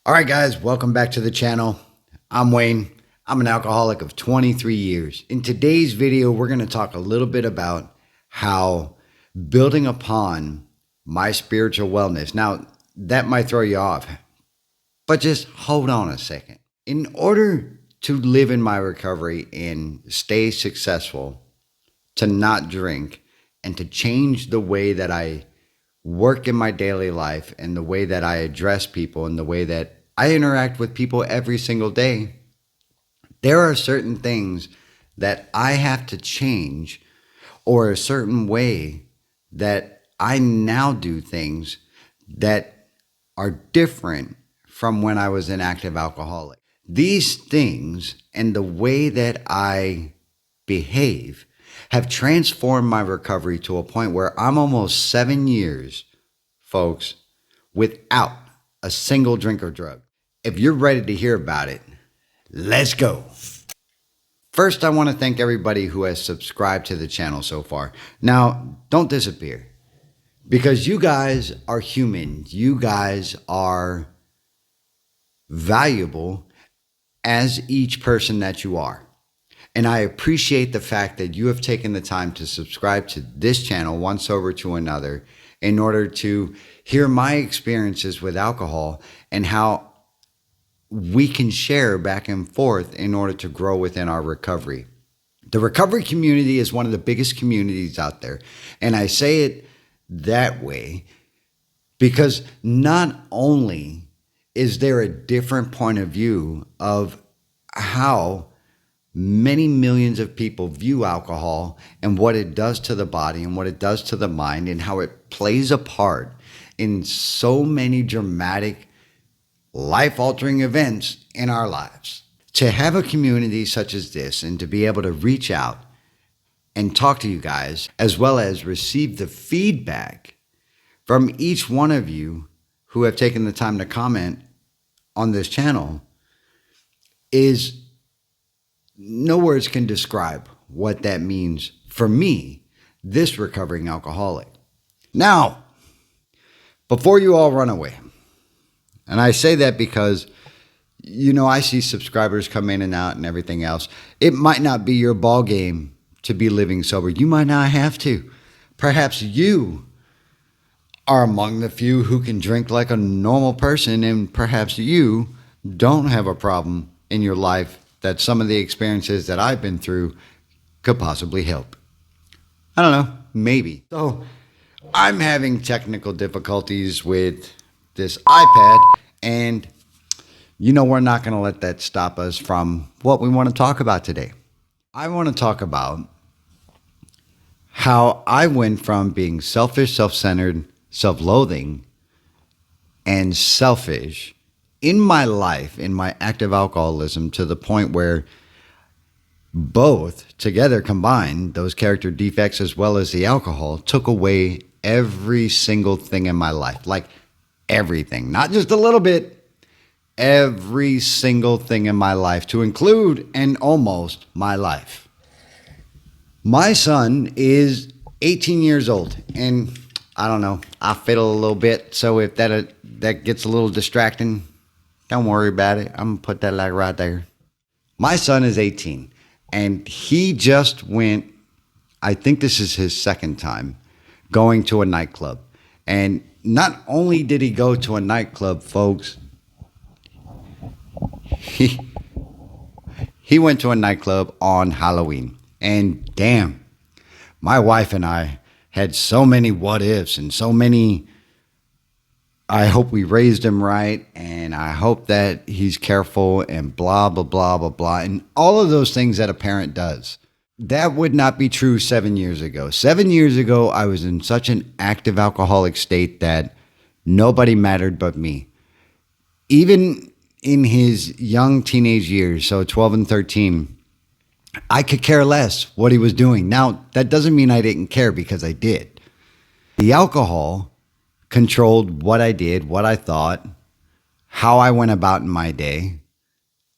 All right, guys, welcome back to the channel. I'm Wayne. I'm an alcoholic of 23 years. In today's video, we're going to talk a little bit about how building upon my spiritual wellness. Now, that might throw you off, but just hold on a second. In order to live in my recovery and stay successful, to not drink, and to change the way that I work in my daily life and the way that I address people and the way that I interact with people every single day, there are certain things that I have to change, or a certain way that I now do things that are different from when I was an active alcoholic. These things and the way that I behave have transformed my recovery to a point where I'm almost 7 years, folks, without a single drink or drug. If you're ready to hear about it, let's go. First, I want to thank everybody who has subscribed to the channel so far. Now, don't disappear, because you guys are human. You guys are valuable as each person that you are. And I appreciate the fact that you have taken the time to subscribe to this channel, one sober to another, in order to hear my experiences with alcohol and how we can share back and forth in order to grow within our recovery. The recovery community is one of the biggest communities out there. And I say it that way because not only is there a different point of view of how many millions of people view alcohol and what it does to the body and what it does to the mind and how it plays a part in so many dramatic, life-altering events in our lives. To have a community such as this and to be able to reach out and talk to you guys, as well as receive the feedback from each one of you who have taken the time to comment on this channel, is no words can describe what that means for me, this recovering alcoholic. Now, before you all run away, and I say that because, I see subscribers come in and out and everything else. It might not be your ball game to be living sober. You might not have to. Perhaps you are among the few who can drink like a normal person, and perhaps you don't have a problem in your life that some of the experiences that I've been through could possibly help. I don't know, maybe. So I'm having technical difficulties with this iPad, and we're not going to let that stop us from what we want to talk about today. I want to talk about how I went from being selfish, self-centered, self-loathing, and selfish in my life, in my active alcoholism, to the point where both together combined, those character defects as well as the alcohol, took away every single thing in my life. Like everything, not just a little bit, every single thing in my life, to include and almost my life. My son is 18 years old, and I don't know, I fiddle a little bit, so if that gets a little distracting, don't worry about it. I'm gonna put that like right there. My son is 18, and he just went, I think this is his second time, going to a nightclub. And not only did he go to a nightclub, folks, he went to a nightclub on Halloween. And damn, my wife and I had so many what ifs and so many, I hope we raised him right, and I hope that he's careful, and blah, blah, blah, blah, blah, and all of those things that a parent does. That would not be true 7 years ago. 7 years ago, I was in such an active alcoholic state that nobody mattered but me. Even in his young teenage years, so 12 and 13, I could care less what he was doing. Now, that doesn't mean I didn't care, because I did. The alcohol controlled what I did, what I thought, how I went about in my day,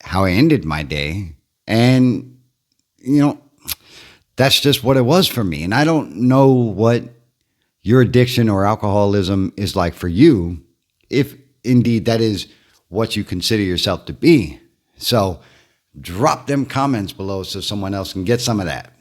how I ended my day, and, that's just what it was for me. And I don't know what your addiction or alcoholism is like for you, if indeed that is what you consider yourself to be. So drop them comments below so someone else can get some of that.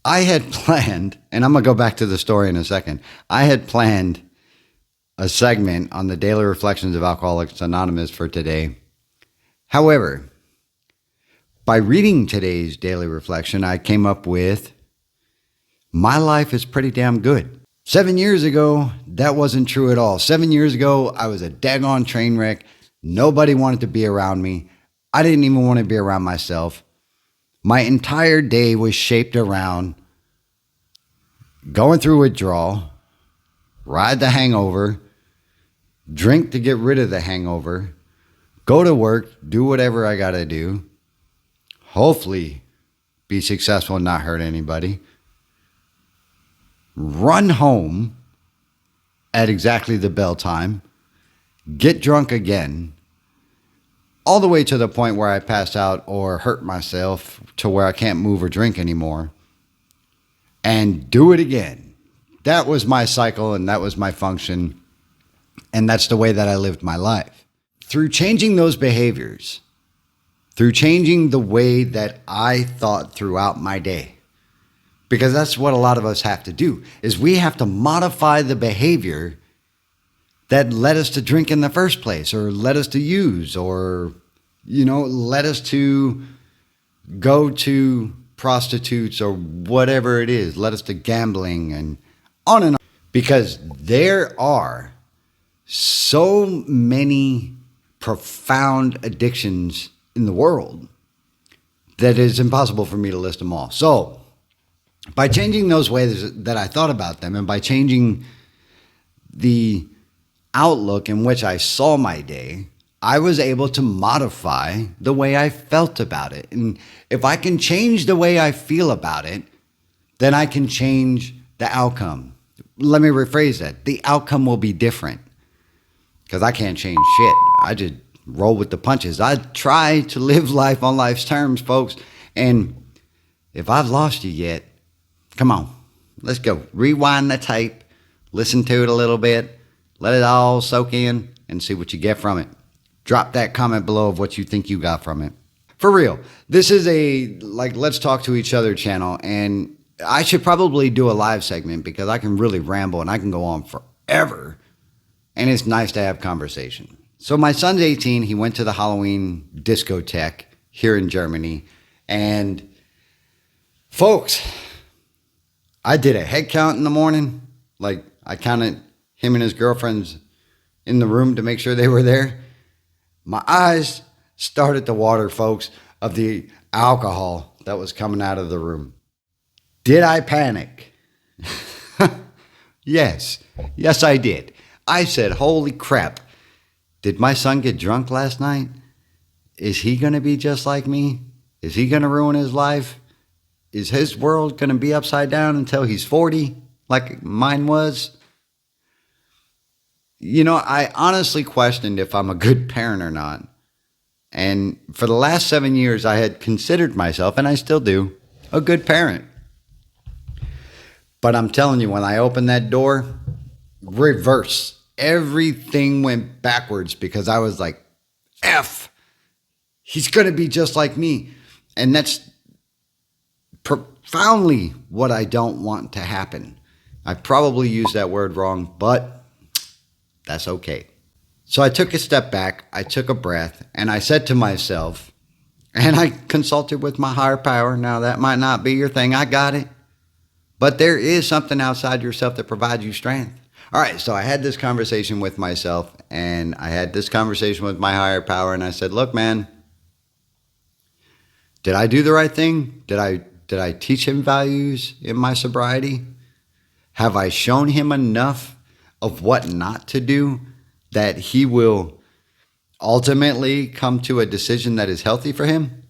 I had planned, and I'm going to go back to the story in a second. I had planned a segment on the daily reflections of Alcoholics Anonymous for today. However, by reading today's daily reflection, I came up with, my life is pretty damn good. 7 years ago, that wasn't true at all. 7 years ago, I was a daggone train wreck. Nobody wanted to be around me. I didn't even want to be around myself. My entire day was shaped around going through withdrawal, ride the hangover, drink to get rid of the hangover, go to work, do whatever I got to do, hopefully be successful and not hurt anybody, run home at exactly the bell time, get drunk again, all the way to the point where I pass out or hurt myself to where I can't move or drink anymore, and do it again. That was my cycle and that was my function, and that's the way that I lived my life. Through changing those behaviors, through changing the way that I thought throughout my day, because that's what a lot of us have to do, is we have to modify the behavior that led us to drink in the first place, or led us to use, or, led us to go to prostitutes or whatever it is, led us to gambling and on. Because there are so many profound addictions in the world that it's impossible for me to list them all. So by changing those ways that I thought about them, and by changing the outlook in which I saw my day, I was able to modify the way I felt about it. And if I can change the way I feel about it, then I can change the outcome. Let me rephrase that. The outcome will be different, because I can't change shit. I just roll with the punches. I try to live life on life's terms, folks. And if I've lost you yet, come on, let's go. Rewind the tape, listen to it a little bit, let it all soak in, and see what you get from it. Drop that comment below of what you think you got from it. For real, this is a let's talk to each other channel, and I should probably do a live segment because I can really ramble and I can go on forever, and it's nice to have conversation. So my son's 18. He went to the Halloween discotheque here in Germany, and folks, I did a head count in the morning. I counted him and his girlfriends in the room to make sure they were there. My eyes started to water, folks, of the alcohol that was coming out of the room. Did I panic? Yes. Yes, I did. I said, holy crap. Did my son get drunk last night? Is he going to be just like me? Is he going to ruin his life? Is his world going to be upside down until he's 40, like mine was? I honestly questioned if I'm a good parent or not. And for the last 7 years, I had considered myself, and I still do, a good parent. But I'm telling you, when I opened that door, reverse. Everything went backwards because I was like, F, he's going to be just like me. And that's profoundly what I don't want to happen. I probably used that word wrong, but that's okay. So I took a step back, I took a breath, and I said to myself, and I consulted with my higher power. Now, that might not be your thing. I got it. But there is something outside yourself that provides you strength. All right, so I had this conversation with myself, and I had this conversation with my higher power, and I said, look, man, did I do the right thing? Did I teach him values in my sobriety? Have I shown him enough of what not to do that he will ultimately come to a decision that is healthy for him?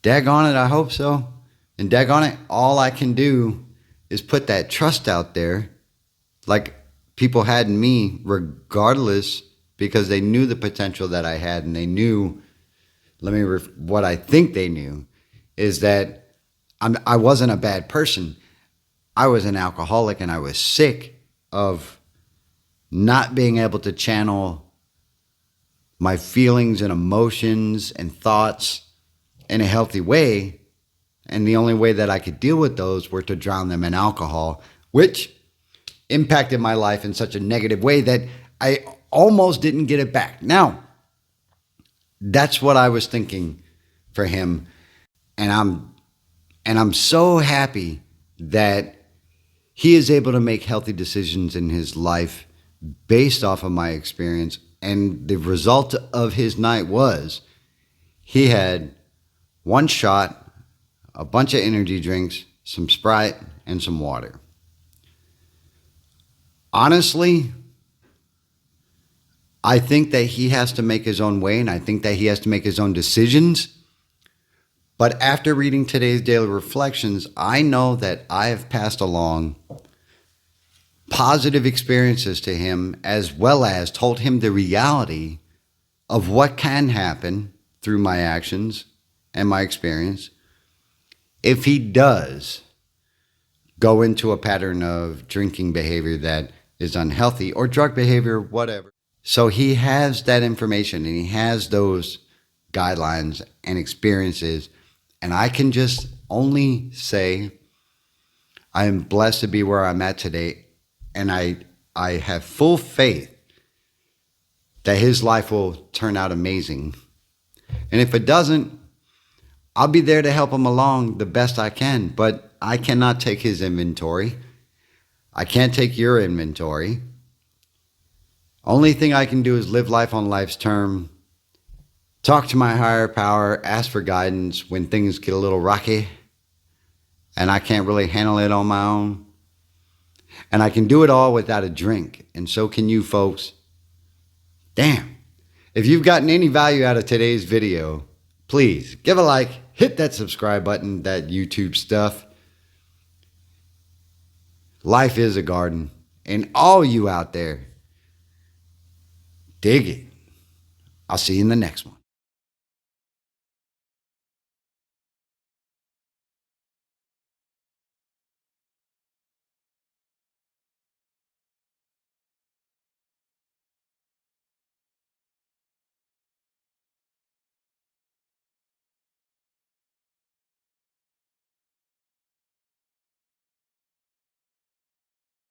Daggone it, I hope so. And daggone it, all I can do is put that trust out there like people had in me, regardless, because they knew the potential that I had, and they knew, what I think they knew is that I wasn't a bad person. I was an alcoholic, and I was sick of not being able to channel my feelings and emotions and thoughts in a healthy way. And the only way that I could deal with those were to drown them in alcohol, which impacted my life in such a negative way that I almost didn't get it back. Now, that's what I was thinking for him. And I'm so happy that he is able to make healthy decisions in his life based off of my experience. And the result of his night was he had one shot, a bunch of energy drinks, some Sprite, and some water. Honestly, I think that he has to make his own way, and I think that he has to make his own decisions. But after reading today's daily reflections, I know that I have passed along positive experiences to him, as well as told him the reality of what can happen through my actions and my experience if he does go into a pattern of drinking behavior that is unhealthy or drug behavior, whatever. So he has that information and he has those guidelines and experiences. And I can just only say I am blessed to be where I'm at today. And I have full faith that his life will turn out amazing. And if it doesn't, I'll be there to help him along the best I can. But I cannot take his inventory. I can't take your inventory. Only thing I can do is live life on life's term, talk to my higher power, ask for guidance when things get a little rocky and I can't really handle it on my own. And I can do it all without a drink. And so can you folks. Damn. If you've gotten any value out of today's video, please give a like, hit that subscribe button, that YouTube stuff. Life is a garden. And all you out there, dig it. I'll see you in the next one.